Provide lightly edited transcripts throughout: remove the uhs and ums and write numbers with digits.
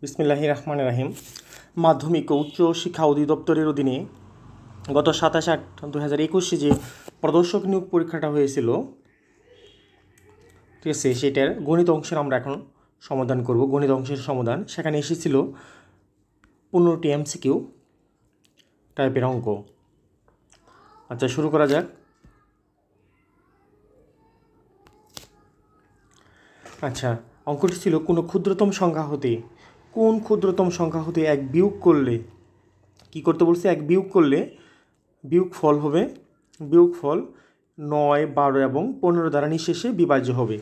বিসমিল্লাহির রহমানির রহিম। মাধ্যমিক ও উচ্চ শিক্ষা অধিদপ্তরের অধীনে গত 27/8/2021 যে প্রদর্শক নিয়োগ পরীক্ষাটা হয়েছিল, ঠিক আছে, সেটার গণিত অংশের আমরা এখন সমাধান করব। গণিত অংশের সমাধান সেখানে এসেছিল 15টি MCQ টাইপের অঙ্ক। আচ্ছা, শুরু করা যাক। আচ্ছা, অঙ্কটি ছিল কোন ক্ষুদ্রতম সংখ্যা হতে এক বিয়োগ করলে কি করতে বলছে? এক বিয়োগ করলে বিয়োগফল 9, 12 এবং 15 দ্বারা নিঃশেষে বিভাজ্য হবে।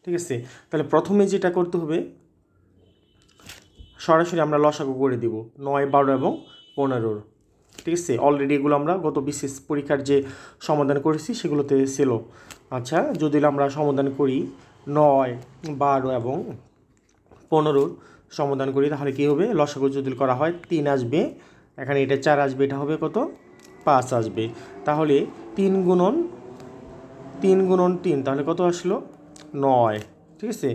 ঠিক আছে, তাহলে প্রথমে যেটা করতে হবে, সরাসরি আমরা লসাগু করে দিব 9, 12 এবং 15। ঠিক আছে, অলরেডি এগুলো আমরা গত বিশেষ পরীক্ষার যে সমাধান করেছি সেগুলোতে ছিল। আচ্ছা, যদি আমরা সমাধান করি 9, 12 এবং 15 সমাধান করি, তাহলে কী হবে? লসাগু যদি করা হয় 3 আসবে, এখানে এটা 4 আসবে, এটা হবে কত? 5 আসবে। তাহলে 3 গুণন 3, তাহলে কত আসলো? 9। ঠিক আছে,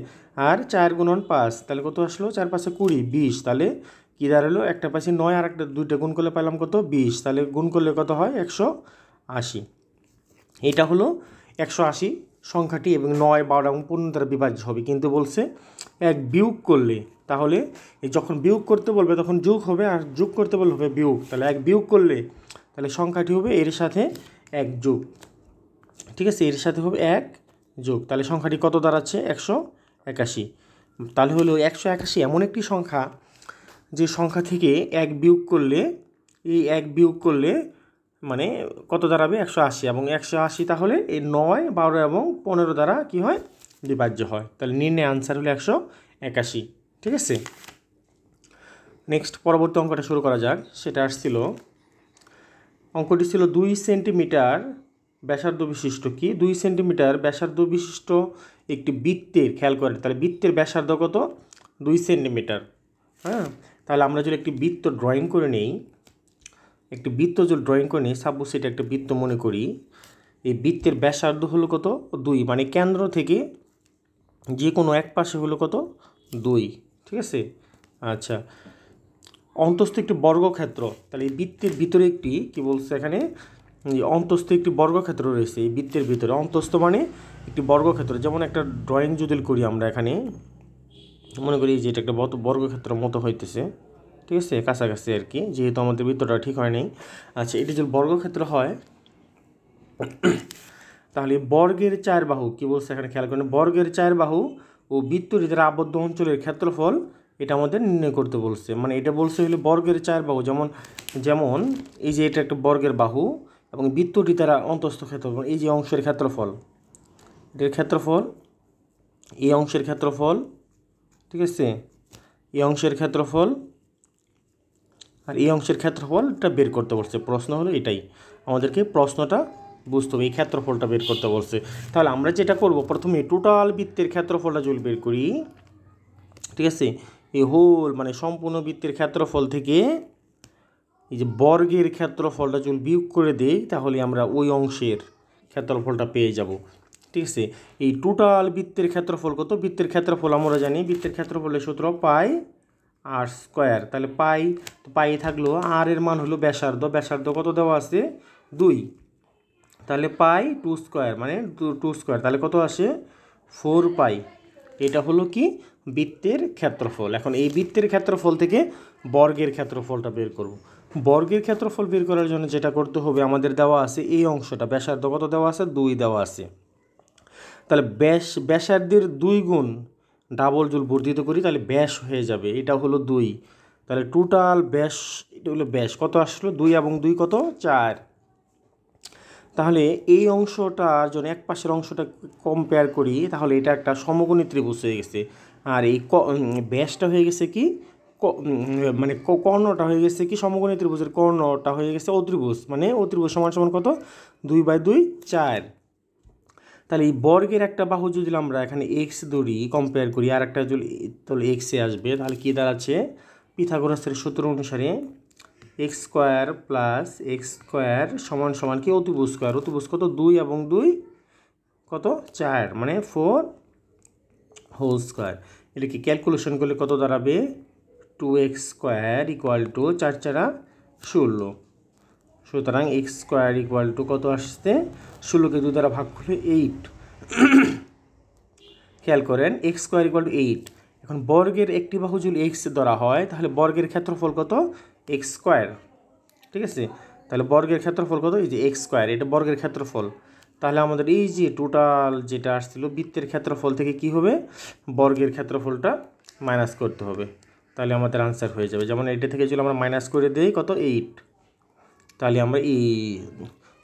আর 4 গুণন 5, তাহলে কত আসলো? 4 5 20, 20। তাহলে কী দাঁড়ালো? একটা পাশে 9 আর একটা 2টা গুণ করলে পেলাম কত? 20। তাহলে গুণ করলে কত হয়? 180। এটা হলো 180 সংখ্যাটি, এবং 9, 12 এবং 15 দ্বারা বিভাজ্য হবে। কিন্তু বলছে এক বিয়োগ করলে, তাহলে যখন বিয়োগ করতে বলবে তখন যোগ হবে, আর যোগ করতে বলবে হবে বিয়োগ। তাহলে এক বিয়োগ করলে তাহলে সংখ্যাটি হবে এর সাথে 1 যোগ। ঠিক আছে, এর সাথে হবে 1 যোগ। তাহলে সংখ্যাটি কত দাঁড়াচ্ছে? 181। তাহলে হলো 181 এমন একটি সংখ্যা যে সংখ্যা থেকে এক বিয়োগ করলে, এই এক বিয়োগ করলে মানে কত দাঁড়াবে? 180। এবং 180 তাহলে এই 9, 12 এবং 15 দ্বারা কি হয়? বিভাজ্য হয়। তাহলে নির্ণয় আনসার হলো 181। ঠিক আছে, নেক্সট পরবর্তী অঙ্কটা শুরু করা যাক। সেটা আসছিল, অঙ্কটি ছিল 2 সেন্টিমিটার ব্যাসার্ধ বিশিষ্ট, কি 2 সেন্টিমিটার ব্যাসার্ধ বিশিষ্ট একটি বৃত্তের, খেয়াল করে, তাহলে বৃত্তের ব্যাসার্ধ কত? 2 সেন্টিমিটার। হ্যাঁ, তাহলে আমরা যদি একটি বৃত্ত ড্রয়িং করে নেই, সাপোজ এটা একটা বৃত্ত মনে করি। এই বৃত্তের ব্যাসার্ধ হলো কত? 2, মানে কেন্দ্র থেকে যে কোনো এক পাশে হলো কত? 2। ঠিক আছে, আচ্ছা, অন্তস্থ একটি বর্গক্ষেত্র, তাহলে এই বৃত্তের ভিতরে একটি কি বলছে এখানে? অন্তস্থ একটি বর্গক্ষেত্র রয়েছে এই বৃত্তের ভিতরে। অন্তস্থ মানে একটি বর্গক্ষেত্র। যেমন একটা ড্রয়িং যদি করি আমরা, এখানে মনে করি যে এটা একটা বর্গক্ষেত্র মতো হইতেছে। ঠিক আছে, কাছাকাছি আর কি, যেহেতু আমাদের বৃত্তটা ঠিক হয় নাই। আচ্ছা, এটি যদি বর্গক্ষেত্র হয়, তাহলে বর্গের 4 বাহু, কি বলছে এখানে খেয়াল করেন, বর্গের 4 বাহু ও বৃত্তটি দ্বারা আবদ্ধ অঞ্চলের ক্ষেত্রফল এটা আমাদের নির্ণয় করতে বলছে। মানে এটা বলছে হলো বর্গের 4 বাহু, যেমন এই যে এটা একটা বর্গের বাহু এবং বৃত্তটি দ্বারা অন্তস্থ ক্ষেত্রফল, এই যে অংশের ক্ষেত্রফল, এটার ক্ষেত্রফল, এই অংশের ক্ষেত্রফল, ঠিক আছে, এই অংশের ক্ষেত্রফল আর এই অংশের ক্ষেত্রফলটা বের করতে বলছে। প্রশ্ন হলো এটাই, আমাদেরকে প্রশ্নটা বুঝতে হবে, এই ক্ষেত্রফলটা বের করতে বলছে। তাহলে আমরা যেটা করব, প্রথমে টোটাল বৃত্তের ক্ষেত্রফলটা যদি বের করি, ঠিক আছে, এই হোল মানে সম্পূর্ণ বৃত্তের ক্ষেত্রফল থেকে এই যে বর্গের ক্ষেত্রফলটা যদি বিয়োগ করে দেই, তাহলে আমরা ওই অংশের ক্ষেত্রফলটা পেয়ে যাব। ঠিক আছে, এই টোটাল বৃত্তের ক্ষেত্রফল কত? বৃত্তের ক্ষেত্রফল আমরা জানি, বৃত্তের ক্ষেত্রফলের সূত্র পাই আর স্কোয়ার। তাহলে পাই থাকলো, আর এর মান হলো ব্যাসার্ধ কত দেওয়া আছে? 2। তাহলে পাই 2 স্কোয়ার, মানে 2 স্কোয়ার, তাহলে কত আসে? 4 পাই। এটা হলো কি? বৃত্তের ক্ষেত্রফল। এখন এই বৃত্তের ক্ষেত্রফল থেকে বর্গের ক্ষেত্রফলটা বের করব। বর্গের ক্ষেত্রফল বের করার জন্য যেটা করতে হবে, আমাদের দেওয়া আছে এই অংশটা, ব্যাসার্ধ কত দেওয়া আছে? 2 দেওয়া আছে। তাহলে ব্যাসার্ধের 2 গুণ ডাবল জুল বর্ধিত করি, তাহলে ব্যাস হয়ে যাবে, এটা হলো 2। তাহলে টোটাল ব্যাস, এটা হলো ব্যাস, কত আসলো? 2 এবং 2 কত? 4। তাহলে এই অংশটার জন্য এক পাশের অংশটা কম্পেয়ার করি, তাহলে এটা একটা সমকোণী ত্রিভুজ হয়ে গেছে। আর এই ব্যাসটা হয়ে গেছে কি? মানে কর্ণটা হয়ে গেছে কি? সমকোণী ত্রিভুজের কর্ণটা হয়ে গেছে অত্রিভুজ, মানে অত্রিভুজ সমান সমান কত? 2/2 4। তাহলে এই বর্গের একটা বাহু যদি আমরা এখানে এক্স ধরি, কম্পেয়ার করি, আর একটা যদি, তাহলে এক্সে আসবে। তাহলে কী দাঁড়াচ্ছে? পিথাগোরাসের সূত্র অনুসারে x square plus x square সমান সমান কি? অতিভুজ স্কোয়ার। অতিভুজ কত? 2 এবং 2 কত? 4, মানে 4 হোল স্কোয়ার। এটা কি ক্যালকুলেশন করলে কত দাঁড়াবে? 2x² equal to 4 4 16। সুতরাং x² ইকুয়াল টু কত আসছে, 16কে 2 দ্বারা ভাগ করলে 8। খেয়াল করেন x² ইকুয়াল টু 8। এখন বর্গের একটি বাহু যদি x ধরা হয় তাহলে বর্গের ক্ষেত্রফল কত, x²। ঠিক আছে, তাহলে বর্গের ক্ষেত্রফল কত, এই যে x², এটা বর্গের ক্ষেত্রফল। তাহলে আমাদের এই যে টোটাল যেটা আসছিল বৃত্তের ক্ষেত্রফল থেকে কি হবে, বর্গের ক্ষেত্রফলটা মাইনাস করতে হবে, তাহলে আমাদের আনসার হয়ে যাবে। যেমন এটা থেকে যদি আমরা মাইনাস করে দিই কত, 8, তাহলে আমরা এই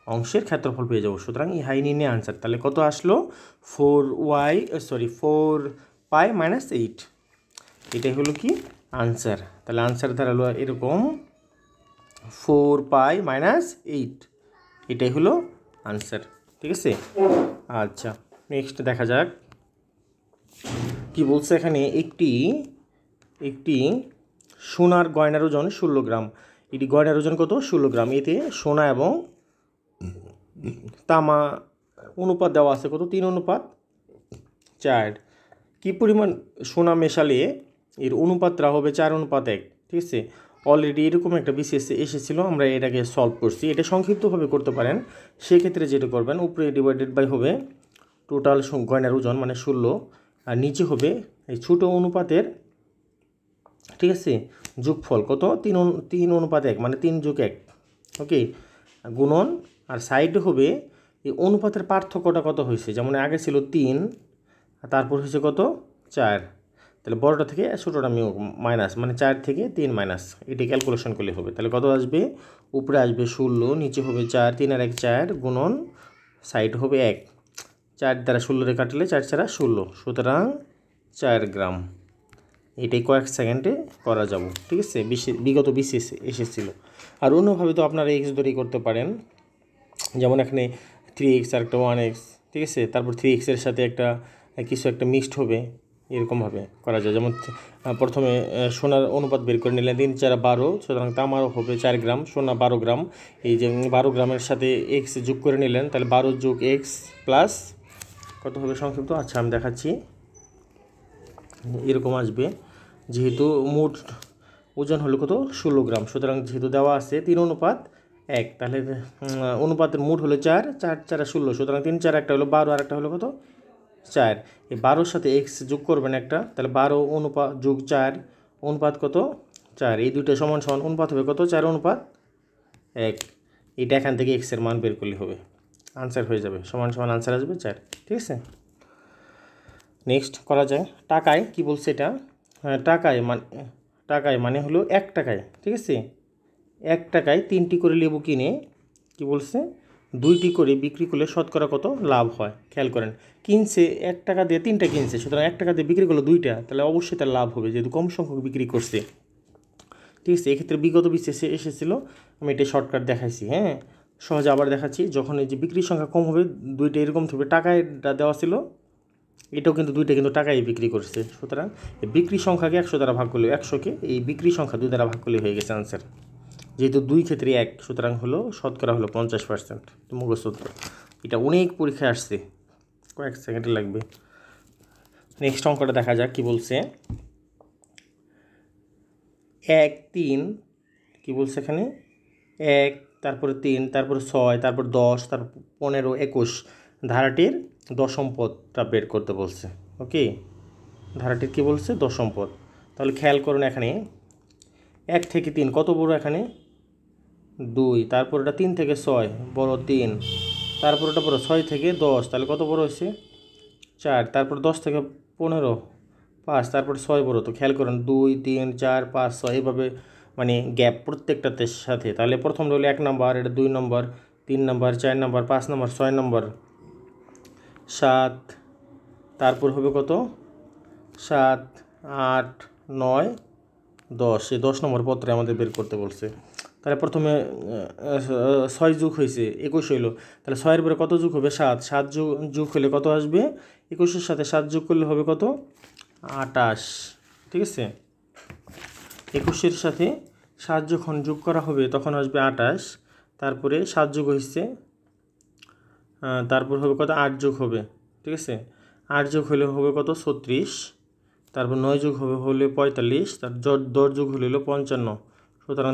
অংশের ক্ষেত্রফল পেয়ে যাবো। সুতরাং এই হাই নিয়ে আনসার তাহলে কত আসলো, 4π - 8। এটাই হলো কি আনসার। তাহলে আনসার দাঁড়ালো এরকম 4π - 8, এটাই হলো আনসার। ঠিক আছে, আচ্ছা নেক্সট দেখা যাক কি বলছে এখানে। একটি সোনার গয়নার ওজন 16 গ্রাম। এটি গয়নার ওজন কত, 16 গ্রাম। এতে সোনা এবং তামা অনুপাত দেওয়া আছে কত, 3:4। কি পরিমাণ সোনা মেশালে এর অনুপাতটা হবে 4:1। ঠিক আছে, অলরেডি এরকম একটা বিসিএস এসেছিলো, আমরা এটাকে সলভ করছি। এটা সংক্ষিপ্তভাবে করতে পারেন, সেক্ষেত্রে যেটা করবেন উপরে ডিভাইডেড বাই হবে টোটাল গয়নার ওজন মানে 16, আর নিচে হবে এই ছোটো অনুপাতের, ঠিক আছে, যোগফল কত, 3:1 মানে 3+1, ওকে, গুণন, আর সাইডে হবে এই অনুপাতের পার্থক্যটা কত হয়েছে। যেমন আগে ছিল 3, তারপর হয়েছে কত, 4। তাহলে বড়টা থেকে ছোটোটা মাইনাস, মানে 4 থেকে 3 মাইনাস, এটি ক্যালকুলেশন করলে হবে। তাহলে কত আসবে, উপরে আসবে 16, নিচে হবে 4, 3 আর 1 4, গুণন সাইড হবে 1। 4 দ্বারা 16 কাটলে 4 4 16, সুতরাং 4 গ্রাম। এটাই কয়েক সেকেন্ডে করা যাব। ঠিক আছে, বিগত বিসিএস এসেছিলো। আর অন্যভাবে তো আপনারা এক্স ধরেই করতে পারেন, যেমন এখানে 3x আর একটা 1x, ঠিক আছে, তারপর 3x এর সাথে একটা কিছু একটা মিক্সড হবে, এরকমভাবে করা যায়। যেমন প্রথমে সোনার অনুপাত বের করে নিলেন 3 4 12, সুতরাং তামারও হবে 4 গ্রাম, সোনা 12 গ্রাম। এই যে 12 গ্রামের সাথে x যোগ করে নিলেন, তাহলে 12 যোগ x প্লাস কত হবে সংক্ষিপ্ত, আচ্ছা আমি দেখাচ্ছি, এরকম আসবে। যেহেতু মোট ওজন হলো কত, 16 গ্রাম, সুতরাং যেহেতু দেওয়া আছে 3:1, তাহলে অনুপাতের মোট হলো 4, 4 4 16, সুতরাং 3 4 একটা হলো 12 আর একটা হলো কত, 4। এই 12-র সাথে x যোগ করবেন একটা, তাহলে 12 অনুপাত যোগ 4 অনুপাত কত, 4। এই দুইটা সমান সমান অনুপাত হবে কত, 4:1। এটা এখান থেকে x এর মান বের করলে হবে, আনসার হয়ে যাবে, সমান সমান আনসার আসবে 4। ঠিক আছে, নেক্সট করা যায়। টাকায় কি বলছে এটা, টাকায় মানে হলো 1 টাকায়, ঠিক আছে, 1 টাকায় 3টি করে লেবু কিনে কি বলছে 2টি করে বিক্রি করলে শতকরা কত লাভ হয়। খেয়াল করেন, কিনছে 1 টাকা দিয়ে 3টা কিনছে, সুতরাং 1 টাকা দিয়ে বিক্রি করলো 2টা, তাহলে অবশ্যই তার লাভ হবে যেহেতু কম সংখ্যক বিক্রি করছে। ঠিক আছে, এক্ষেত্রে বিগত বিসিএসে এসেছিলো, আমি এটা শর্টকাট দেখাইছি। হ্যাঁ, সহজে আবার দেখাচ্ছি। যখন এই যে বিক্রির সংখ্যা কম হবে, 2টা এরকম থাকবে, টাকায় দেওয়া ছিল, এটাও কিন্তু 2টা কিন্তু টাকায় বিক্রি করছে, সুতরাং এই বিক্রি সংখ্যাকে 100 দ্বারা ভাগ করলে, 100কে এই বিক্রি সংখ্যা 2 দ্বারা ভাগ করলে হয়ে গেছে আনসার। যেহেতু 2 ক্ষেত্রে 1, সুতরাং হলো শতকরা হলো 50%। মুখস্থ উত্তর, এটা অনেক পরীক্ষায় আসছে, কয়েক সেকেন্ডে লাগবে। নেক্সট অঙ্কটা দেখা যাক কি বলছে। 1 3 কি বলছে এখানে, 1, তারপরে 3, তারপরে 6, তারপর 10, তারপর 15 21 ধারাটির দশম পদটা বের করতে বলছে। ওকে, ধারাটির কি বলছে, দশম পদ। তাহলে খেয়াল করুন এখানে 1 থেকে 3 কত বড়, এখানে 2, তারপর এটা 3 থেকে 6 বড় 3, তারপর এটা বড় 6 থেকে 10, তাহলে কত বড় হয়েছে 4, তারপর 10 থেকে 15 5, তারপর 6 বড়। তো খেয়াল করুন 2 3 4 5 6 এভাবে মানে গ্যাপ প্রত্যেকটাতে সাথে। তাহলে প্রথম হলো 1 নম্বর, এটা 2 নম্বর, 3 নম্বর, 4 নম্বর, 5 নম্বর, 6 নম্বর, 7, তারপর হবে কত 7 8 9 10, এই 10 নম্বর পত্রে আমাদের বের করতে বলছে। তাহলে প্রথমে 6 যোগ হয়েছে 21 হইলো, তাহলে 6-এর পরে কত যোগ হবে 7, 7 যোগ হলে কত আসবে, 21-এর সাথে 7 যোগ করলে হবে কত 28। ঠিক আছে, 21-এর সাথে 7 যখন যোগ করা হবে তখন আসবে 28, তারপরে 7 যোগ হয়েছে, তারপর হবে কত 8 যোগ হবে। ঠিক আছে, 8 যোগ হলে হবে কত 36, তারপর 9 যোগ হলে 45, তার 10 যোগ হলে 55। সুতরাং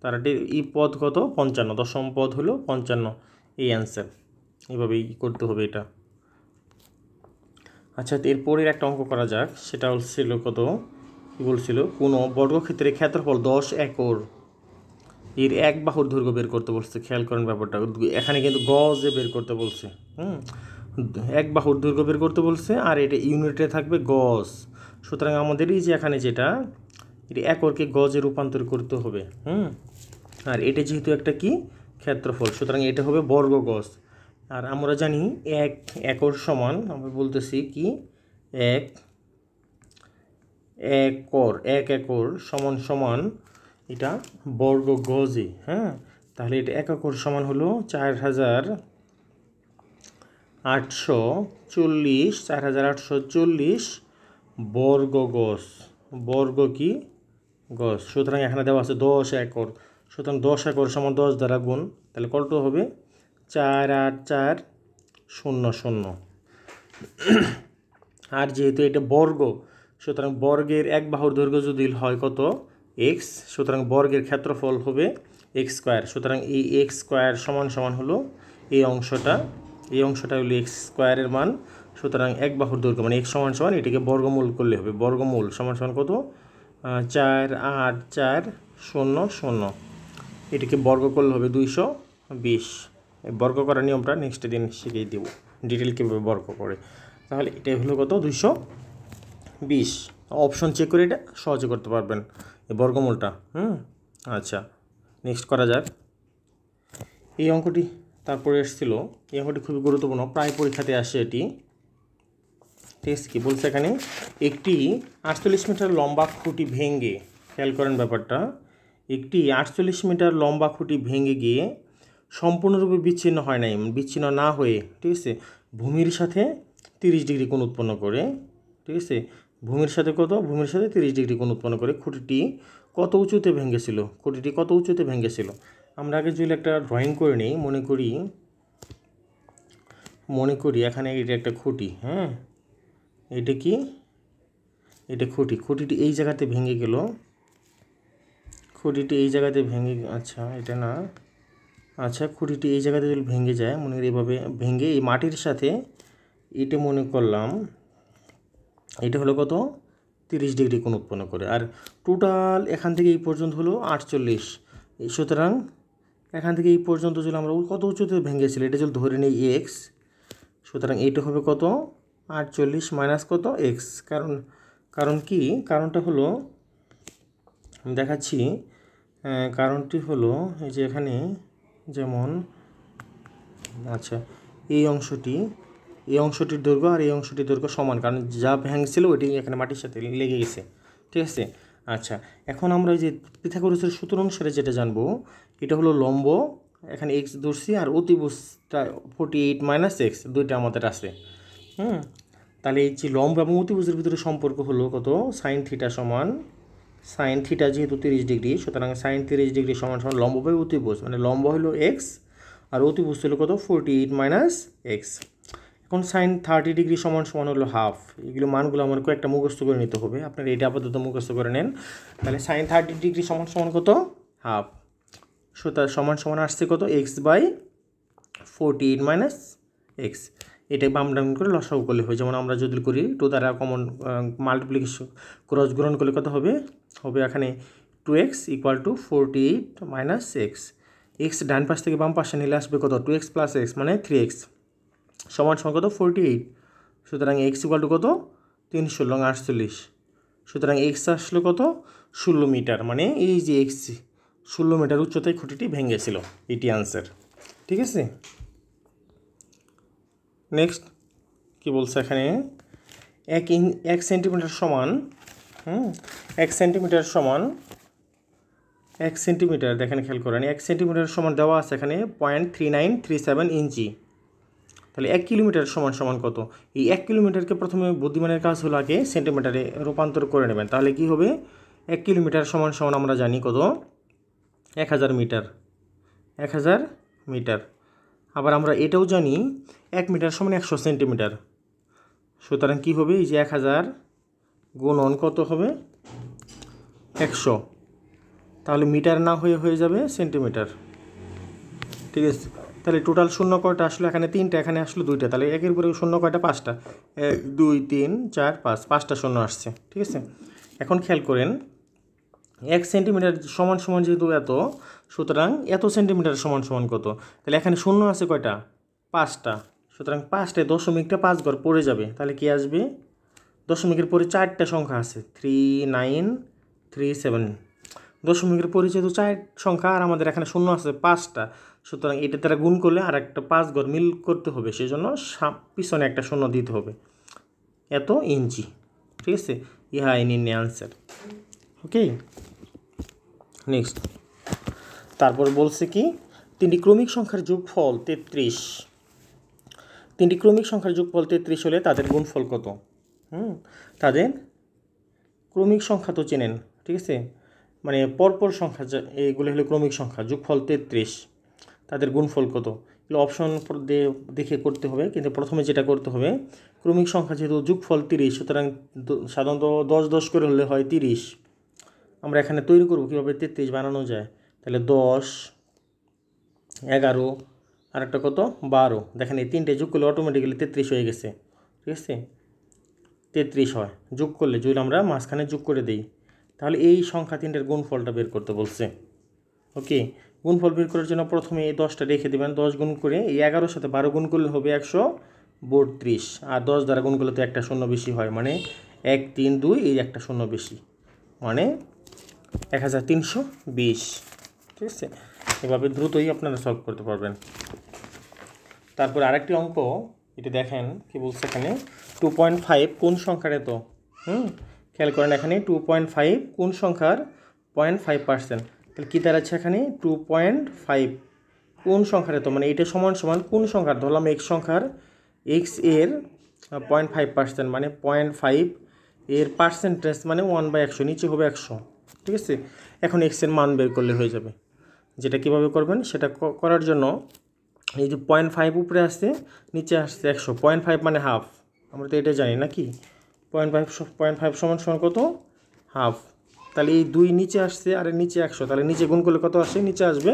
ধারাটির ই পদ কত? 55, দশম পদ হলো 55, এই অ্যান্সার। এইভাবেই করতে হবে এটা। আচ্ছা, এরপরের একটা অঙ্ক করা যাক। সেটা ছিল কত, কী বলছিল, কোনো বর্গক্ষেত্রের ক্ষেত্রফল 10 একর, এর এক বাহুর দৈর্ঘ্য বের করতে বলছে। খেয়াল করেন ব্যাপারটা, এখানে কিন্তু গজে বের করতে বলছে। এক বাহুর দৈর্ঘ্য বের করতে বলছে, আর এটা ইউনিটে থাকবে গজ। সুতরাং আমাদের এই যে এখানে যেটা, এটা একরকে গজে রূপান্তর করতে হবে। আর এটা যেহেতু একটা কি ক্ষেত্রফল, সুতরাং এটা হবে বর্গ গজ। আর আমরা জানি এক একর সমান, আমরা বলতেছি কি এক একর সমান সমান এটা বর্গ গজে। তাহলে এটা এক একর সমান হলো 4840 বর্গ গজ। বর্গ কি গজ। সুতরাং এখানে দেওয়া আছে 10 একর। সুতরাং 10 একর সমান 10 দ্বারা গুণ, তাহলে কত হবে? 48400। আর যেহেতু এটা বর্গ, সুতরাং বর্গের এক বাহুর দৈর্ঘ্য যদি হয় কত? x, সুতরাং বর্গের ক্ষেত্রফল হবে x স্কোয়ার। সুতরাং এই x স্কোয়ার সমান সমান হলো এই অংশটা হলো x স্কোয়ারের মান। সুতরাং এক বাহুর দৈর্ঘ্য মানে x সমান সমান এটাকে বর্গমূল করলে হবে। বর্গমূল সমান সমান কত? 48400। এটাকে বর্গ করলে হবে 220। বর্গ করার নিয়মটা নেক্সট দিন শিখিয়ে দেব, ডিটেল কীভাবে বর্গ করে। তাহলে এটাই হলো কত? 220। অপশন চেক করে এটা সহজে করতে পারবেন, এই বর্গমূলটা। আচ্ছা, নেক্সট করা যাক এই অঙ্কটি। তারপরে এসেছিল এই অঙ্কটি খুবই গুরুত্বপূর্ণ, প্রায় পরীক্ষাতে আসে এটি। ঠিক আছে, কী বলছে এখানে? একটি 48 মিটার লম্বা খুঁটি ভেঙে, খেয়াল করেন ব্যাপারটা, একটি 48 মিটার লম্বা খুঁটি ভেঙে গিয়ে সম্পূর্ণরূপে বিচ্ছিন্ন হয় নাই, বিচ্ছিন্ন না হয়ে, ঠিক আছে, ভূমির সাথে 30 ডিগ্রি কোণ উৎপন্ন করে। ঠিক আছে, ভূমির সাথে কত? ভূমির সাথে 30 ডিগ্রি কোণ উৎপন্ন করে খুঁটিটি কত উঁচুতে ভেঙেছিল? খুঁটিটি কত উঁচুতে ভেঙেছিল? আমরা আগে যদি একটা ড্রয়িং করে নিই, মনে করি এখানে এটা একটা খুঁটি। এটা কি? এটা খুঁটি। খুঁটিটি এই জায়গাতে ভেঙে গেল, খুঁটিটি এই জায়গাতে ভেঙে, আচ্ছা এটা না, আচ্ছা খুঁটিটি এই জায়গাতে যদি ভেঙে যায়, মনে করি এভাবে ভেঙে এই মাটির সাথে এটা মনে করলাম এটা হলো কত? 30 ডিগ্রি কোণ উৎপন্ন করে। আর টোটাল এখান থেকে এই পর্যন্ত হলো 48। সুতরাং এখান থেকে এই পর্যন্ত যদি আমরা কত উঁচুতে ভেঙেছিল এটা যদি ধরে নিই এক্স, সুতরাং এইটা হবে কত? 48 মাইনাস কত? এক্স। কারণ কি? কারণটা হলো আমি দেখাচ্ছি। কারণটি হলো এই যে এখানে যেমন, আচ্ছা এই অংশটির দৈর্ঘ্য আর এই অংশটির দৈর্ঘ্য সমান, কারণ যা ভাঙছিল ওইটি এখানে মাটির সাথে লেগে গেছে। ঠিক আছে, আচ্ছা এখন আমরা এই যে পিথাগোরাসের সূত্র অনুসারে যেটা জানবো, এটা হলো লম্ব, এখানে এক্স ধরছি, আর অতিভুজটা 48 মাইনাস এক্স, দুইটা আমাদের আছে। তাহলে এই যে লম্ব এবং অতিভুজের ভিতরে সম্পর্ক হলো কত? সাইন থিটা সমান, সাইন থিটা যেহেতু 30 ডিগ্রি, সুতরাং সাইন 30 ডিগ্রি সমান সমান লম্ব বাই অতিভুজ, মানে লম্ব হলো এক্স আর অতিভুজ হলো কত? 48 মাইনাস এক্স। এখন সাইন 30 ডিগ্রি সমান সমান হলো হাফ। এগুলো মানগুলো আমার কয়েকটা মুখস্থ করে নিতে হবে, আপনারা এটা আপাতত মুখস্থ করে নেন। তাহলে সাইন 30 ডিগ্রি সমান সমান কত? হাফ। সুতরাং সমান সমান আসছে কত? X by 48 minus x. এটা বাম ডান করে লসাগু করলে হয়। যেমন আমরা যদি করি টু দ্বারা কমন মাল্টিপ্লিকেশন ক্রস গুণন করলে কত হবে? এখানে 2x equal to 48 minus x. X ডান পাশ থেকে বাম পাশে নিলে আসবে কত? 2x প্লাস এক্স মানে 3x সমান সমান কত? 48। সুতরাং এক্স ইকুয়াল টু কত? 316 সুতরাং এক্স আসলো কত? 16 মিটার, মানে এই যে এক্স 16 মিটার উচ্চতায় খুঁটিটি ভেঙেছিল। এটি আনসার। ঠিক আছে, নেক্সট কি বলছে এখানে? 1 সেন্টিমিটার সমান 1 সেন্টিমিটার সমান 1 সেন্টিমিটার, দেখেন খেয়াল করেন, 1 সেন্টিমিটার সমান দেওয়া আছে এখানে 0.3937 ইঞ্চি। তাহলে 1 কিলোমিটার সমান সমান কত? এই 1 কিলোমিটারকে প্রথমে বুদ্ধিমানের কাজ হলো আগে সেন্টিমিটারে রূপান্তর করে নেবেন। তাহলে কি হবে? 1 কিলোমিটার সমান সমান আমরা জানি কত? 1000 মিটার। 1000 মিটার। আবার আমরা এটাও জানি 1 মিটার সমান 100 সেন্টিমিটার। সুতরাং কী হবে? এই যে 1000 গুণন কত হবে 100, তাহলে মিটার না হয়ে যাবে সেন্টিমিটার। ঠিক আছে, তাহলে টোটাল শূন্য কয়টা আসলো এখানে 3টা, এখানে আসলো 2টা, তাহলে একের উপরে শূন্য কয়টা 5টা, 1 2 3 4 5, 5টা শূন্য আসছে। ঠিক আছে, এখন খেয়াল করেন 1 সেন্টিমিটার সমান সমান যেহেতু এত, সুতরাং এত সেন্টিমিটার সমান সমান কত, তাহলে এখানে শূন্য আছে কয়টা 5টা, সুতরাং 5টায় দশমিকটা 5 ঘর পড়ে যাবে, তাহলে কি আসবে দশমিকের পরে 4টা সংখ্যা আছে 3937, দশমিকের পরে যেহেতু 4 সংখ্যা আর আমাদের এখানে শূন্য আছে 5টা, সুতরাং এটা দ্বারা গুণ করলে আর একটা 5 ঘর মিল করতে হবে, সেই জন্য পিছনে একটা শূন্য দিতে হবে, এত ইঞ্চি। ঠিক আছে, ইহা নির্ণয় আনসার। ওকে, নেক্সট তারপর বলছে কি 3টি ক্রমিক সংখ্যার যোগফল 33, 3টি ক্রমিক সংখ্যার যোগফল 33 হলে তাদের গুণফল কত? তাদের ক্রমিক সংখ্যা তো চেনেন, ঠিক আছে, মানে পরপর সংখ্যা এইগুলো হলো ক্রমিক সংখ্যা, যোগফল 33, তাদের গুণফল কত? এগুলো অপশন দেখে করতে হবে, কিন্তু প্রথমে যেটা করতে হবে ক্রমিক সংখ্যা যেহেতু যোগফল 30, সুতরাং সাধারণত 10 10 করে হলে হয় 30। আমরা এখানে তৈরি করব কীভাবে 33 বানানো যায়, তাহলে 10 11 আর একটা কত 12, দেখেন এই 3টে যোগ করলে অটোমেটিক্যালি 33 হয়ে গেছে। ঠিক আছে, 33 হয়, যোগ করলে যদি আমরা মাঝখানে যোগ করে দিই, তাহলে এই সংখ্যা 3টার গুণফলটা বের করতে বলছে। ওকে, গুণফল বের করার জন্য প্রথমে এই 10টা রেখে দেবেন, 10 গুণ করে এই 11-র সাথে 12 গুণ করলে হবে 132, আর 10 দ্বারা গুণ করলে তো একটা শূন্য বেশি হয়, মানে 1 3 2, এই একটা শূন্য বেশি, মানে 1320। ঠিক আছে, এভাবে দ্রুতই আপনারা সলভ করতে পারবেন। তারপর আরেকটি অঙ্ক, এটা দেখেন কি বলছে এখানে 2.5 কোন সংখ্যার এত, খেয়াল করেন এখানে 2.5 কোন সংখ্যার 0.5%, তাহলে কী দাঁড়াচ্ছে এখানে 2.5 কোন সংখ্যার এত, মানে এটা সমান সমান কোন সংখ্যার, ধরলাম x সংখ্যার x এর 0.5%, মানে 0.5 এর পার্সেন্টেজ মানে 1/100, নিচে হবে 100। ঠিক আছে, এখন x এর মান বের করলে হয়ে যাবে। যেটা কিভাবে করবেন সেটা করার জন্য এই যে 0.5 উপরে আসছে, নিচে আসছে 100, 0.5 মানে হাফ, আমরা তো এটা জানি নাকি, 0.5 সমান সমান কত হাফ, তাহলে এই 2 নিচে আসছে আর নিচে 100, তাহলে নিচে গুণ করলে কত আসে, নিচে আসবে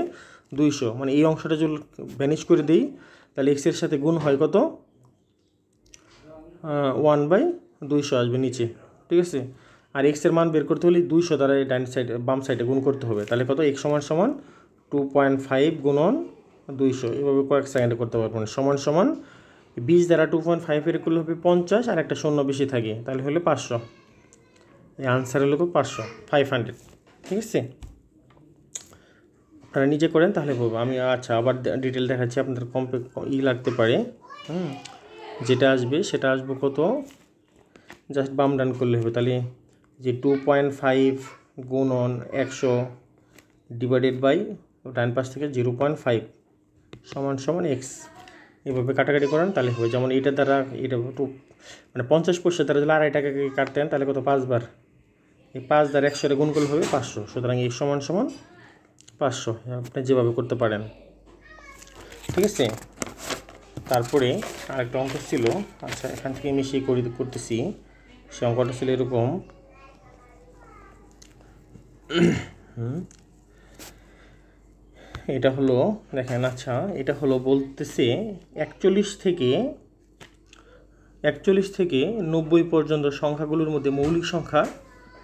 200, মানে এই অংশটা যদি ভ্যানিশ করে দিই তাহলে x এর সাথে গুণ হয় কত 1/200 আসবে নিচে। ঠিক আছে, আর x এর মান বের করতে হলে 200 দ্বারা ডান সাইডে বাম সাইডে গুণ করতে হবে, তাহলে কত x সমান সমান 2.5 গুণন 200, এভাবে কয়েক সেকেন্ডে করতে পারবেন। সমান সমান 20 দ্বারা 2.5 এর করলে হবে 50, আর একটা শূন্য বেশি থাকে, তাহলে হলো 500, এই আনসার হলো 500। ঠিক আছে, আপনারা নিজে করেন তাহলে বলবো আমি। আচ্ছা, আবার ডিটেল দেখাচ্ছি, আপনাদের লাগতে পারে, যেটা আসবে সেটা আসবে কত, জাস্ট বাম ডান করলে হবে, তাহলে যে 2.5 গুণন 100 ডিভাইডেড বাই ডান পাশ থেকে 0.5 সমান সমান x, এভাবে কাটাকাটি করেন তাহলে হবে। যেমন এটা দ্বারা এটা মানে 50 পয়সা দ্বারা যদি 2.5 টাকাকে কাটতেন তাহলে কত 5 বার, এই 5 দ্বারা 100 গুণ করলে হবে 500, সুতরাং x সমান সমান 500, আপনি যেভাবে করতে পারেন। ঠিক আছে, তারপরে আরেকটা অঙ্ক ছিল, আচ্ছা এখান থেকে মিশিয়ে করতেছি, সে অঙ্কটা ছিল এরকম, এটা হলো দেখেন, আচ্ছা এটা হলো বলতেছে 41 থেকে 90 পর্যন্ত সংখ্যাগুলোর মধ্যে মৌলিক সংখ্যা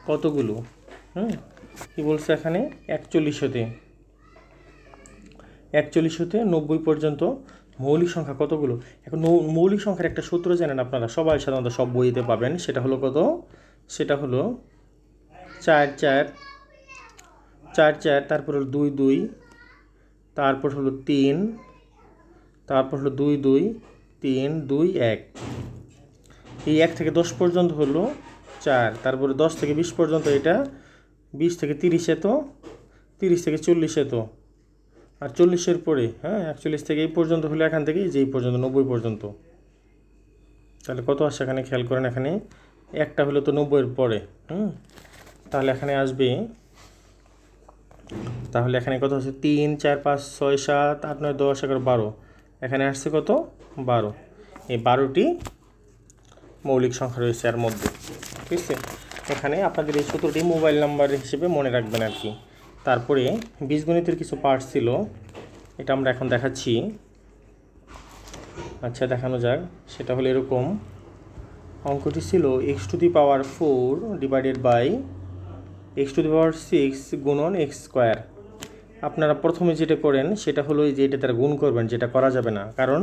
কতগুলো। কি বলছে এখানে 41 হতে 90 পর্যন্ত মৌলিক সংখ্যা কতগুলো। এখন মৌলিক সংখ্যার একটা সূত্র জানেন আপনারা সবাই, সাধারণত সব বইতে পাবেন, সেটা হলো কত, সেটা হলো 4 4, তারপর হলো 2 2, তারপর হলো 3, তারপর হলো 2 2 3 2 1, এই 1 থেকে 10 পর্যন্ত হলো 4, তারপরে 10 থেকে 20 পর্যন্ত এটা, 20 থেকে 30 এত, 30 থেকে 40 এত, আর 40-এর পরে 41 থেকে এই পর্যন্ত হলো এখান থেকে যে এই পর্যন্ত 90 পর্যন্ত, তাহলে কত আসে এখানে খেয়াল করেন, এখানে একটা হলো তো 90-এর পরে, তাহলে এখানে আসবে, তাহলে এখানে কত আছে 3 4 5 6 7 8 9 10 11 12, এখানে আসছে কত 12, এই 12টি মৌলিক সংখ্যা রয়েছে এর মধ্যে। ঠিক আছে, এখানে আপনাদের এই সূত্রটি মোবাইল নাম্বার হিসেবে মনে রাখবেন আর কি। তারপরে বীজগণিতের কিছু পার্ট ছিল, এটা আমরা এখন দেখাচ্ছি। আচ্ছা দেখানো যাক, সেটা হলো এরকম। অঙ্কটি ছিল x⁴ ডিভাইডেড বাই x⁶ গুণন x²। আপনারা প্রথমে যেটা করেন সেটা হলো যে এটা তারা গুণ করবেন, যেটা করা যাবে না, কারণ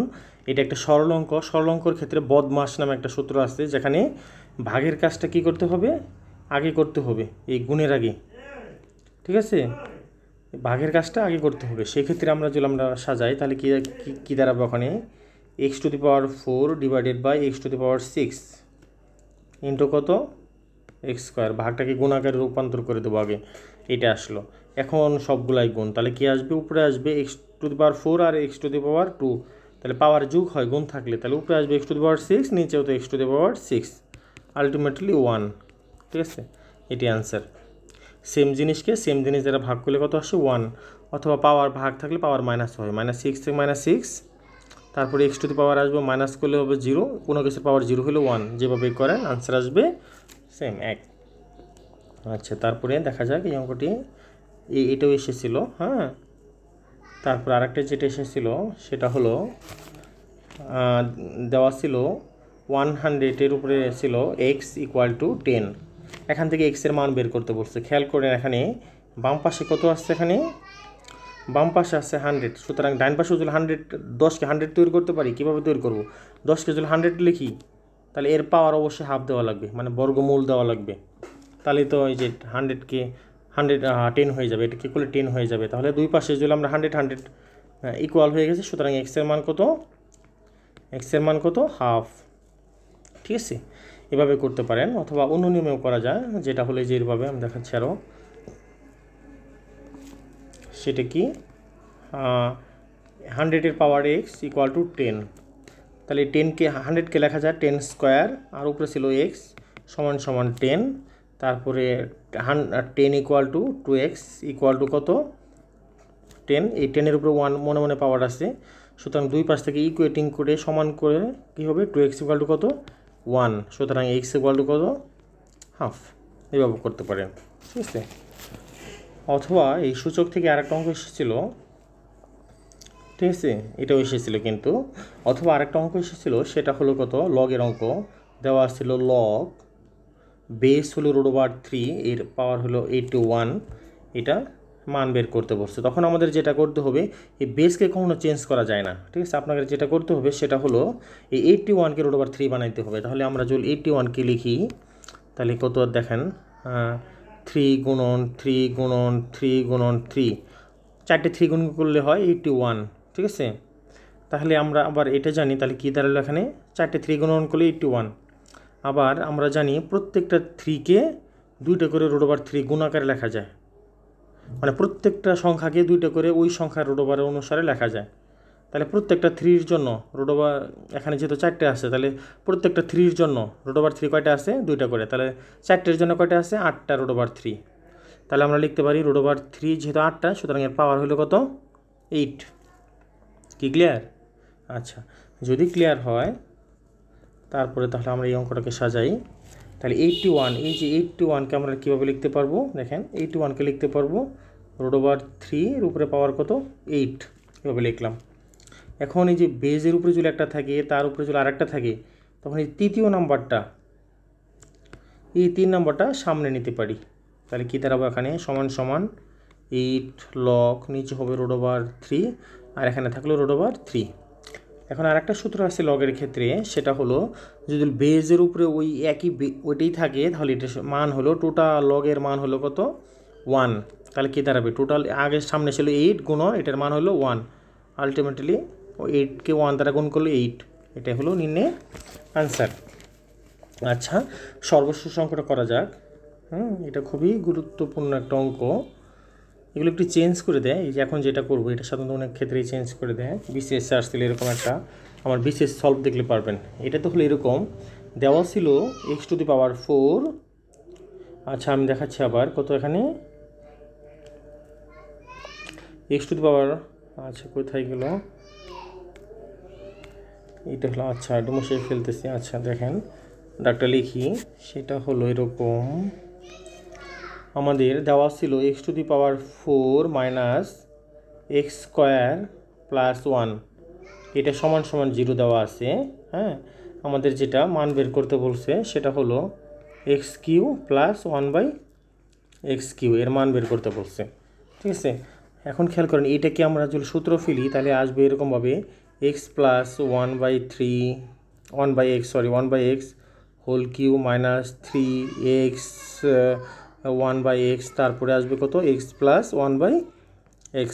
এটা একটা সরল অঙ্ক। সরল অঙ্কর ক্ষেত্রে বদমাশ নামে একটা সূত্র আছে, যেখানে ভাগের কাজটা কি করতে হবে, আগে করতে হবে এই গুণের আগে। ঠিক আছে, ভাগের কাজটা আগে করতে হবে। সেক্ষেত্রে আমরা যদি আমরা সাজাই তাহলে কী দাঁড়াবে ওখানে, x⁴ divided by x⁶ into কত, x²। ভাগটাকে গুণাকারে রূপান্তর করে দেবো আগে, এটা আসলো। এখন সবগুলাই গুণ, তাহলে কি আসবে, উপরে আসবে x⁴ আর x⁴, তাহলে পাওয়ার যোগ হয় গুণ থাকলে, তাহলে উপরে আসবে x⁶, নিচেও তো x⁶, আলটিমেটলি 1। ঠিক আছে, এটি অ্যান্সার। সেম জিনিসকে সেম জিনিস দ্বারা ভাগ করলে কত আসে, 1। অথবা পাওয়ার ভাগ থাকলে পাওয়ার মাইনাস হয়, -6 থেকে -6, তারপরে x⁴ আসবে, মাইনাস করলে হবে 0, কোনো কিছুর পাওয়ার 0 হলে 1। যেভাবে করেন আনসার আসবে সেম 1। আচ্ছা, তারপরে দেখা যাক এই অঙ্কটি, এটাও এসেছিল। হ্যাঁ, তারপর আরেকটা যেটা এসেছিল সেটা হলো দেওয়া ছিল 100-এর উপরে ছিল x = 10। এখান থেকে x এর মান বের করতে বলছে। খেয়াল করেন এখানে বাম পাশে কত আসছে, এখানে বাম পাশে আছে 100, সুতরাং ডান পাশে যদি 10কে 100 তৈরি করতে পারি, কীভাবে তৈরি করব, 10কে যদি 100 লিখি তাহলে এর পাওয়ার অবশ্যই হাফ দেওয়া লাগবে, মানে বর্গমূল দেওয়া লাগবে। তাহলে তো এই যে 100কে 10 হয়ে যাবে, এটা কি করলে 10 হয়ে যাবে। তাহলে দুই পাশে যদি আমরা 100 ইকুয়াল হয়ে গেছে, সুতরাং x এর মান কত, হাফ। ঠিক আছে, এভাবে করতে পারেন, অথবা অন্য নিয়মেও করা যায়, যেটা হলো যে এইভাবে আমি দেখাচ্ছি আরও। সেটা কি, 100-এর পাওয়ার x = 10, তাহলে 10কে 100কে লেখা যায় 10², আর উপরে ছিল x = 10, তারপরে 10 = 2x = কত, 10। এই 10-এর উপরে 1 মনে মনে পাওয়ার আছে, সুতরাং দুই পাশ থেকে ইকুয়েটিং করে সমান করে কী হবে, 2x = কত, 1, সুতরাং x = কত, হাফ। এভাবে করতে পারেন। ঠিক আছে, অথবা এই সূচক থেকে আরেকটা অঙ্ক এসেছিল। ঠিক আছে, এটাও এসেছিল কিন্তু, অথবা আরেকটা অঙ্ক এসেছিল, সেটা হলো কত, লগের অঙ্ক দেওয়া ছিল। লগ বেস হলো √3, এর পাওয়ার হলো 81, এটা মান বের করতে বলছে। তখন আমাদের যেটা করতে হবে, এই বেসকে কখনো চেঞ্জ করা যায় না। ঠিক আছে, আপনাদের যেটা করতে হবে সেটা হলো এই 81কে √3 বানাইতে হবে। তাহলে আমরা যদি 81কে লিখি তাহলে কত দেখেন, 3 গুণন 3 গুণন 3 গুণন 3, 4টে 3 গুণ করলে হয় 81। ঠিক আছে, তাহলে আমরা আবার এটা জানি, তাহলে কী দাঁড়ালো এখানে, 4টে 3 গুণন করলে 81। আবার আমরা জানি প্রত্যেকটা 3কে 2টা করে √3 গুণাকারে লেখা যায়, মানে প্রত্যেকটা সংখ্যাকে 2টা করে ওই সংখ্যার √এর অনুসারে লেখা যায়। তাহলে প্রত্যেকটা 3-র জন্য এখানে যেহেতু 4টে আছে, তাহলে প্রত্যেকটা 3-র জন্য √3 কয়টা আছে, 2টা করে, তাহলে 4টের জন্য কয়টা আছে, 8টা √3। তাহলে আমরা লিখতে পারি √3 যেহেতু 8টা, সুতরাং এর পাওয়ার হলো কত, 8। কি ক্লিয়ার? আচ্ছা, যদি ক্লিয়ার হয় তারপরে তাহলে আমরা এই অঙ্কটাকে সাজাই। তাহলে 81, এই যে 81কে আমরা কীভাবে লিখতে পারবো, দেখেন 81কে লিখতে পারবো √3-এর উপরে পাওয়ার কত, 8, এভাবে লিখলাম। এখন এই যে বেজের উপরে যদি একটা থাকে, তার উপরে যদি আরেকটা থাকে, তখন এই তৃতীয় নাম্বারটা, এই 3 নাম্বারটা সামনে নিতে পারি। তাহলে কী দাঁড়াবো এখানে, সমান 8 লগ, নিচে হবে √3, আর এখানে থাকলো √3। এখন আরেকটা সূত্র আছে লগের ক্ষেত্রে, সেটা হলো যদি বেজের উপরে ওই একই ওইটাই থাকে, তাহলে এটা মান হলো টোটাল লগের মান হলো কত, 1। তাহলে কী দাঁড়াবে, টোটাল আগের সামনে ছিল 8 গুণন এটার মান হলো 1, আলটিমেটলি 8কে 1 দ্বারা গুণ করলে 8। এটা হলো নির্ণয় আনসার। আচ্ছা, সর্বশেষ অঙ্কটা করা যাক। এটা খুবই গুরুত্বপূর্ণ একটা অঙ্ক। এগুলো একটু চেঞ্জ করে দেয়, এই যে এখন যেটা করবো এটা সাধারণত অনেক ক্ষেত্রেই চেঞ্জ করে দেয়। বিসিএস আসছিল এরকম একটা, আমার বিসিএস সলভ দেখলে পারবেন। এটা তো হলো এরকম দেওয়া ছিল x⁴। আচ্ছা, আমি দেখাচ্ছি আবার কত এখানে x⁴। আচ্ছা, কোথায় গেল এটা হলো, আচ্ছা ডেমোসে ফেলতেছি। আচ্ছা দেখেন, ডাকটা লিখি, সেটা হলো এরকম। আমাদের দেওয়া ছিল x⁴ minus x square plus 1, এটা সমান সমান 0 দেওয়া আছে। হ্যাঁ, আমাদের যেটা মান বের করতে বলছে সেটা হলো x³ প্লাস 1/x³ এর মান বের করতে বলছে। ঠিক আছে, এখন খেয়াল করেন এটাকে আমরা যদি সূত্র ফেলি তাহলে আসবে এরকমভাবে x plus 1/x whole cube minus 3x 1/x, তারপরে আসবে কত x প্লাস 1/x।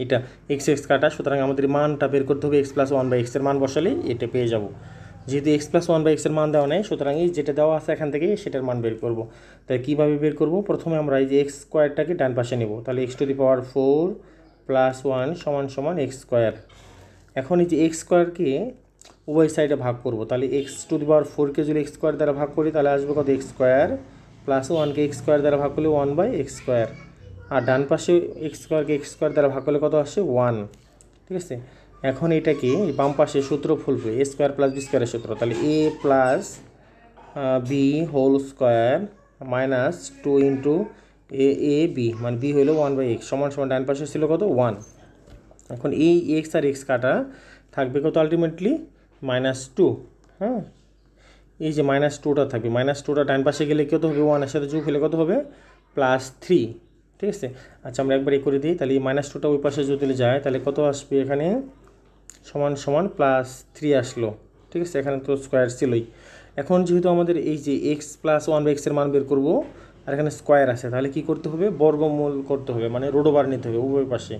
এটা এক্স এক্স কাটা, সুতরাং আমাদের মানটা বের করতে হবে x প্লাস 1/x এর মান বসালে এটা পেয়ে যাব। যেহেতু x প্লাস 1/x এর মান দেওয়া নেই, সুতরাং এই যেটা দেওয়া আছে এখান থেকে সেটার মান বের করব। তাই কীভাবে বের করব? প্রথমে আমরা এই যে x স্কোয়ারটাকে ডান পাশে নেব, তাহলে x⁴ প্লাস 1 সমান সমান x²। এখন এই যে x স্কোয়ারকে উভয় সাইডে ভাগ করব, তাহলে x⁴কে যদি x² দ্বারা ভাগ করি তাহলে আসবে কত x² প্লাস 1কে x² দ্বারা ভাগ করলে 1/x², আর ডান পাশে x²কে x² দ্বারা ভাগ করলে কত আসে 1। ঠিক আছে, এখন এটাকে বাম পাশে সূত্র ফুলবে a² প্লাস b² সূত্র, তাহলে a plus b whole square minus 2 into a b, মানে বি হলো 1/x সমান সমান ডান পাশে ছিল কত 1। এখন এই x আর x কাটা থাকবে কত আলটিমেটলি -2। হ্যাঁ, এই যে -2টা থাকবে, -2টা ডান পাশে গেলে কত হবে 1 এর সাথে যোগ হলে কত হবে +3। ঠিক আছে, আচ্ছা আমরা একবার করে দিই, তাহলে এই -2টা ওই পাশে যদি যায় তাহলে কত আসবে এখানে সমান সমান +3 আসলো। ঠিক আছে, এখানে তো স্কোয়ার ছিলই। এখন যেহেতু আমাদের এই যে x প্লাস 1/x এর মান বের করব আর এখানে স্কোয়ার আছে, তাহলে কি করতে হবে বর্গমূল করতে হবে, মানে রুট ওভার নিতে হবে উভয় পাশে।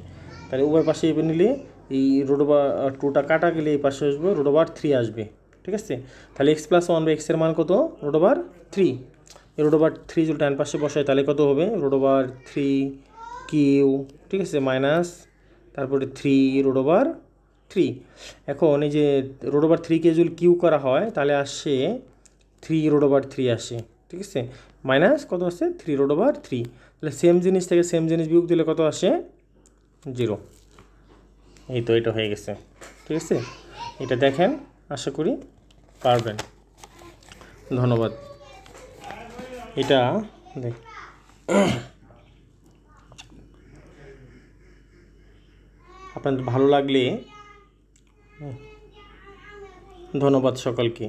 তাহলে উভয় পাশে নিলে এই রুট ওভার 2টা কাটা গেলে এই পাশে আসবে √3 আসবে। ঠিক আছে, তাহলে x প্লাস 1/x এর মান কত √3। এই √3 যদি ডান পাশে বসায় তাহলে কত হবে √3 কিউ। ঠিক আছে, মাইনাস তারপরে 3√3। এখন এই যে √3কে যদি কিউ করা হয় তাহলে আসে 3√3 আসে। ঠিক আছে, মাইনাস কত আসে 3√3। তাহলে সেম জিনিস থেকে সেম জিনিস বিয়োগ দিলে কত আসে 0। এই তো এটা হয়ে গেছে। ঠিক আছে, এটা দেখেন, আশা করি পারবেন। ধন্যবাদ। এটা দেখ আপনাদের ভালো লাগলে ধন্যবাদ সকলকে।